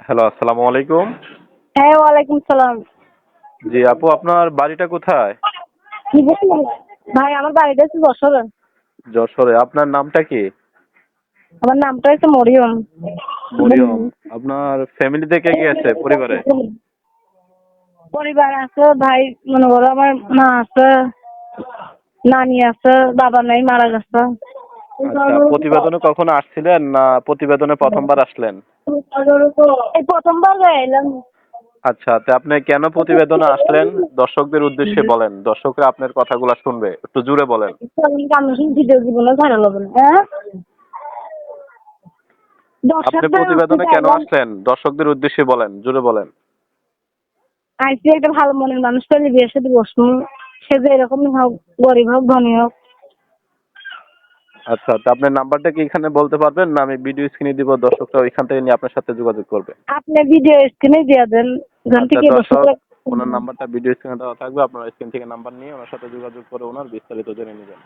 Hello, আসসালামু আলাইকুম। হ্যাঁ, ওয়ালাইকুম সালাম। জি আপু, আপনার বাড়িটা কোথায়? কি বললেন? ভাই আমার বাড়িটা হচ্ছে যশোরে। যশোরে। আপনার নামটা কি? আমার নামটা হচ্ছে মরিয়ম। মরিয়ম। আপনার ফ্যামিলিতে কে কে আছে পরিবারে? পরিবার আছে, ভাই মনে করো আমার মা আছে, নানি আছে, বাবা নাই, মারা গেছে। আচ্ছা, প্রতিবেদনে কখনো আসছিলেন না প্রতিবেদনে প্রথমবার আসলেন? এই প্রথমবার এলাম। আচ্ছা, তা আপনি কেন প্রতিবেদনে আসলেন? দর্শকদের উদ্দেশ্যে বলেন। দর্শকরা আপনার কথাগুলো শুনবে। একটু জুড়ে বলেন। ভিডিও জীবনে ঝাড়া লবে না, হ্যাঁ। আপনি দর্শকদের প্রতিবেদনে কেন চাইলাম আসলেন? দর্শকদের উদ্দেশ্যে বলেন, জুড়ে বলেন। আইসি একটা ভালো মনের মানুষ পেলে বিয়ের সাথে বসবো। সে যে এরকমই হোক, গরিব হোক ধনী হোক। আচ্ছা, তা আপনার নাম্বারটা কি এখানে বলতে পারবেন, না আমি ভিডিও স্ক্রিনে দিব, দর্শকরা ওইখান থেকে নিয়ে আপনার সাথে যোগাযোগ করবে? আপনি ভিডিও স্ক্রিনে দিয়ে দেন, ওখান আচ্ছা থেকে বসে। দর্শক, ওনার নাম্বারটা ভিডিও স্ক্রিনে দেওয়া থাকবে, আপনারা স্ক্রিন থেকে নাম্বার নিয়ে ওনার সাথে যোগাযোগ করে ওনার বিস্তারিত জেনে নেবেন।